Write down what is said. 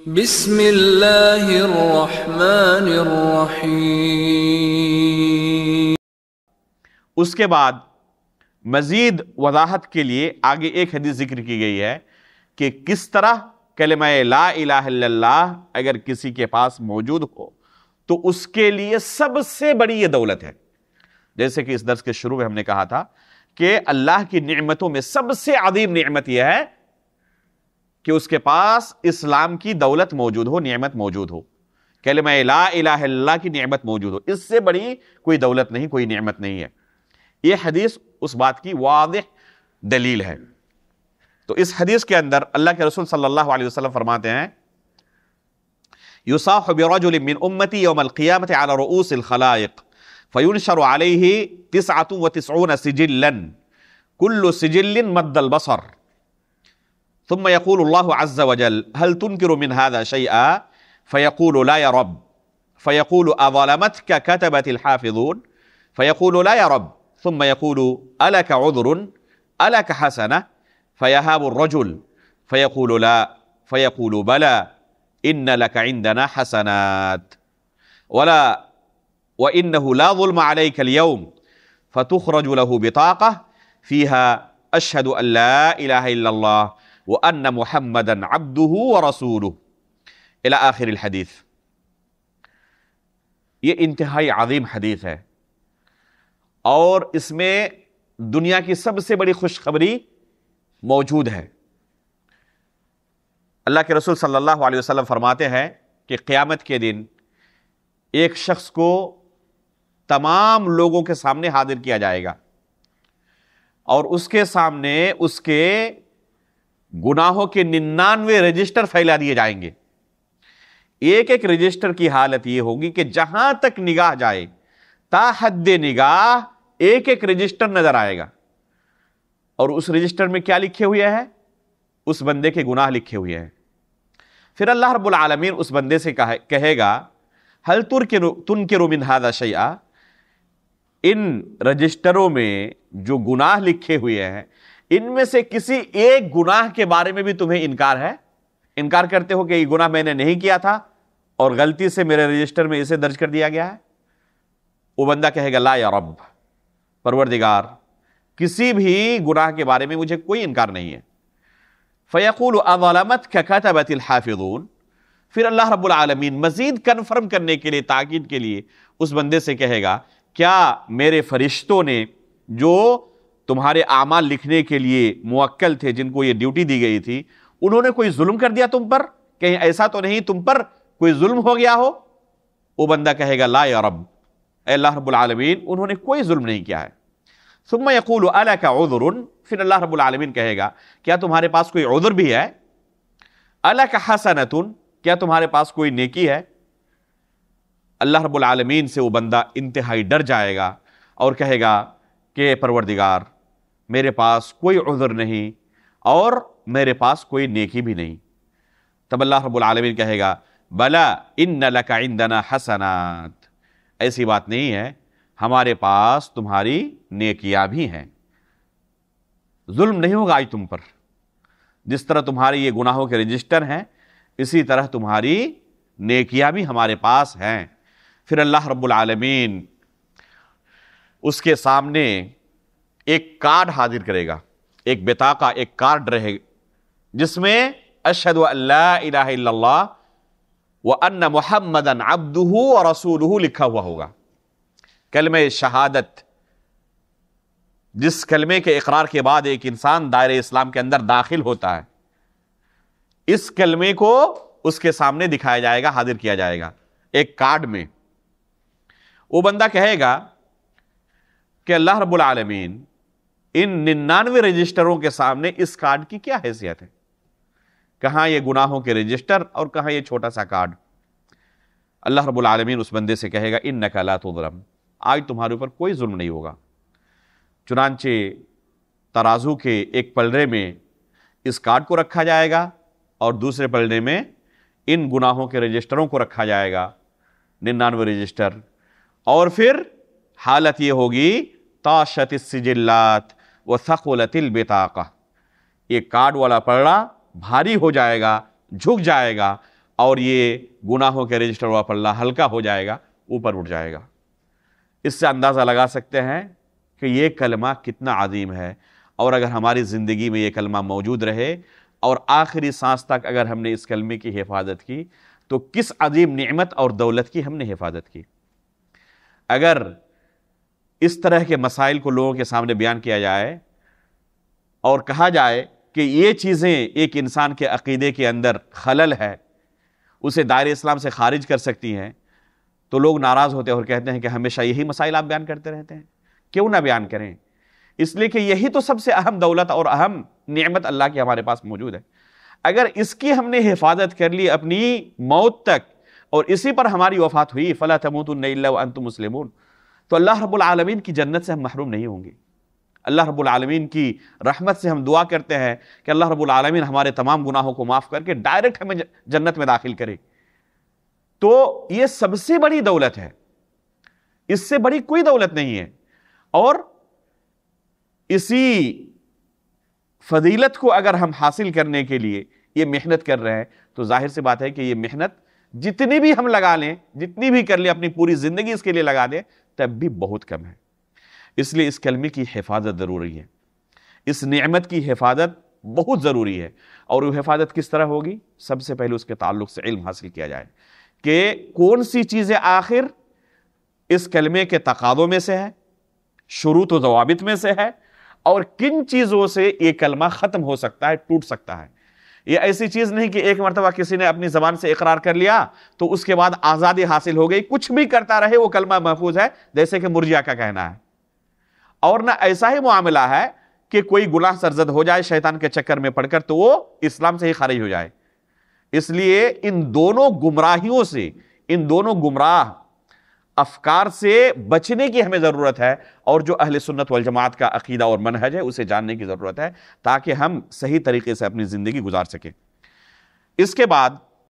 بسم اللہ الرحمن الرحیم۔ اس کے بعد مزید وضاحت کے لیے آگے ایک حدیث ذکر کی گئی ہے کہ کس طرح کلمہ لا الہ الا اللہ اگر کسی کے پاس موجود ہو تو اس کے لیے سب سے بڑی یہ دولت ہے۔ جیسے کہ اس درس کے شروع میں ہم نے کہا تھا کہ اللہ کی نعمتوں میں سب سے عظیم نعمت یہ ہے کہ اس کے پاس اسلام کی دولت موجود ہو، نعمت موجود ہو، کلمہ لا الہ الا اللہ کی نعمت موجود ہو۔ اس سے بڑی کوئی دولت نہیں، کوئی نعمت نہیں ہے۔ یہ حدیث اس بات کی واضح دلیل ہے۔ تو اس حدیث کے اندر اللہ کے رسول صلی اللہ علیہ وسلم فرماتے ہیں یصاح برجل من امتی یوم القیامت علی رؤوس الخلائق فینشر علیہ 99 سجلا کل سجل مد البصر ثم يقول الله عز وجل هل تنكر من هذا شيئا فيقول لا يا رب فيقول أظلمتك كتبت الحافظون فيقول لا يا رب ثم يقول ألك عذر ألك حسنة فيهاب الرجل فيقول لا فيقول بلى إن لك عندنا حسنات وإنه لا ظلم عليك اليوم فتخرج له بطاقة فيها أشهد أن لا إله إلا الله وَأَنَّ مُحَمَّدًا عَبْدُهُ وَرَسُولُهُ إلى آخر الحدیث۔ یہ انتہائی عظیم حدیث ہے اور اس میں دنیا کی سب سے بڑی خوشخبری موجود ہے۔ اللہ کے رسول صلی اللہ علیہ وسلم فرماتے ہیں کہ قیامت کے دن ایک شخص کو تمام لوگوں کے سامنے حاضر کیا جائے گا اور اس کے سامنے اس کے گناہوں کے 99 رجسٹر پھیلا دیے جائیں گے۔ ایک ایک رجسٹر کی حالت یہ ہوگی کہ جہاں تک نگاہ جائے تا حد نگاہ ایک ایک رجسٹر نظر آئے گا، اور اس رجسٹر میں کیا لکھے ہوئے ہیں؟ اس بندے کے گناہ لکھے ہوئے ہیں۔ پھر اللہ رب العالمین اس بندے سے کہے گا هل تنکر من هذا شیئا، ان رجسٹروں میں جو گناہ لکھے ہوئے ہیں ان میں سے کسی ایک گناہ کے بارے میں بھی تمہیں انکار ہے؟ انکار کرتے ہو کہ یہ گناہ میں نے نہیں کیا تھا اور غلطی سے میرے رجسٹر میں اسے درج کر دیا گیا ہے؟ وہ بندہ کہے گا لا یا رب، پروردگار کسی بھی گناہ کے بارے میں مجھے کوئی انکار نہیں ہے۔ فیقول اظلمتک کتبت الحافظون، پھر اللہ رب العالمین مزید کنفرم کرنے کے لیے، تاکید کے لیے اس بندے سے کہے گا کیا میرے فرشتوں نے جو تمہارے اعمال لکھنے کے لیے موکل تھے، جن کو یہ ڈیوٹی دی گئی تھی، انہوں نے کوئی ظلم کر دیا تم پر؟ کہیں ایسا تو نہیں تم پر کوئی ظلم ہو گیا ہو؟ وہ بندہ کہے گا لا یا رب، اے اللہ رب العالمین انہوں نے کوئی ظلم نہیں کیا ہے۔ ثم یقول الک عذر، پھر اللہ رب العالمین کہے گا کیا تمہارے پاس کوئی عذر بھی ہے؟ الک حسنۃ، کیا تمہارے پاس کوئی نیکی ہے؟ اللہ رب العالمین سے وہ بندہ انتہائی ڈر جائے گا اور کہے گا کہ پروردگار میرے پاس کوئی عذر نہیں اور میرے پاس کوئی نیکی بھی نہیں۔ تب اللہ رب العالمین کہے گا بلا ان لک عندنا حسنات، ایسی بات نہیں ہے، ہمارے پاس تمہاری نیکیاں بھی ہیں، ظلم نہیں ہوگا آج تم پر۔ جس طرح تمہارے یہ گناہوں کے رجسٹر ہیں اسی طرح تمہاری نیکیاں بھی ہمارے پاس ہیں۔ پھر اللہ رب العالمین اس کے سامنے ایک کارڈ حاضر کرے گا، ایک بطاقہ، ایک کارڈ رہے جس میں اشہد ان لا الہ الا اللہ وان محمدا عبدہ ورسولہ لکھا ہوا ہوگا۔ کلمہ شہادت، جس کلمے کے اقرار کے بعد ایک انسان دائرہ اسلام کے اندر داخل ہوتا ہے، اس کلمے کو اس کے سامنے دکھایا جائے گا، حاضر کیا جائے گا ایک کارڈ میں۔ وہ بندہ کہے گا کہ اللہ رب العالمین ان 99 رجسٹروں کے سامنے اس کارڈ کی کیا حیثیت ہے؟ کہاں یہ گناہوں کے رجسٹر اور کہاں یہ چھوٹا سا کارڈ؟ اللہ رب العالمین اس بندے سے کہے گا انک لا تظلم، آج تمہارے اوپر کوئی ظلم نہیں ہوگا۔ چنانچہ ترازو کے ایک پلڑے میں اس کارڈ کو رکھا جائے گا اور دوسرے پلڑے میں ان گناہوں کے رجسٹروں کو رکھا جائے گا، 99 رجسٹر، اور پھر حالت یہ ہوگی طاشت السجلات وثقلت البطاقہ، یہ کارڈ والا پلڑا بھاری ہو جائے گا، جھک جائے گا اور یہ گناہوں کے رجسٹر ہوا پلہ ہلکا ہو جائے گا، اوپر اٹھ جائے گا۔ اس سے اندازہ لگا سکتے ہیں کہ یہ کلمہ کتنا عظیم ہے، اور اگر ہماری زندگی میں یہ کلمہ موجود رہے اور آخری سانس تک اگر ہم نے اس کلمے کی حفاظت کی تو کس عظیم نعمت اور دولت کی ہم نے حفاظت کی۔ اگر اس طرح کے مسائل کو لوگوں کے سامنے بیان کیا جائے اور کہا جائے کہ یہ چیزیں ایک انسان کے عقیدے کے اندر خلل ہے، اسے دائرہ اسلام سے خارج کر سکتی ہیں، تو لوگ ناراض ہوتے ہیں اور کہتے ہیں کہ ہمیشہ یہی مسائل آپ بیان کرتے رہتے ہیں، کیوں نہ بیان کریں؟ اس لیے کہ یہی تو سب سے اہم دولت اور اہم نعمت اللہ کی ہمارے پاس موجود ہے۔ اگر اس کی ہم نے حفاظت کر لی اپنی موت تک اور اسی پر ہماری وفات ہوئی، فَلَا تَمُوتُنَّ إِلَّا وَأَنْتُمْ مُسْلِمُونَ، تو اللہ رب العالمین کی جنت سے ہم محروم نہیں ہوں گے۔ اللہ رب العالمین کی رحمت سے ہم دعا کرتے ہیں کہ اللہ رب العالمین ہمارے تمام گناہوں کو معاف کر کے ڈائریکٹ ہمیں جنت میں داخل کرے۔ تو یہ سب سے بڑی دولت ہے، اس سے بڑی کوئی دولت نہیں ہے، اور اسی فضیلت کو اگر ہم حاصل کرنے کے لیے یہ محنت کر رہے ہیں تو ظاہر سی بات ہے کہ یہ محنت جتنی بھی ہم لگا لیں، جتنی بھی کر لیں، اپنی پوری زندگی اس کے لیے لگا دیں، تب بھی بہت کم ہے۔ اس لیے اس کلمے کی حفاظت ضروری ہے، اس نعمت کی حفاظت بہت ضروری ہے۔ اور وہ حفاظت کس طرح ہوگی؟ سب سے پہلے اس کے تعلق سے علم حاصل کیا جائے کہ کون سی چیزیں آخر اس کلمے کے تقاضوں میں سے ہے، شروط و ضوابط میں سے ہے، اور کن چیزوں سے یہ کلمہ ختم ہو سکتا ہے، ٹوٹ سکتا ہے۔ یہ ایسی چیز نہیں کہ ایک مرتبہ کسی نے اپنی زبان سے اقرار کر لیا تو اس کے بعد آزادی حاصل ہو گئی، کچھ بھی کرتا رہے وہ کلمہ محفوظ ہے، جیسے کہ مرجیہ کا کہنا ہے۔ اور نہ ایسا ہی معاملہ ہے کہ کوئی گناہ سرزد ہو جائے شیطان کے چکر میں پڑھ کر تو وہ اسلام سے ہی خارج ہو جائے۔ اس لیے ان دونوں گمراہیوں سے، ان دونوں گمراہ افکار سے بچنے کی ہمیں ضرورت ہے، اور جو اہل سنت والجماعت کا عقیدہ اور منہج ہے اسے جاننے کی ضرورت ہے، تاکہ ہم صحیح طریقے سے اپنی زندگی گزار سکیں۔ اس کے بعد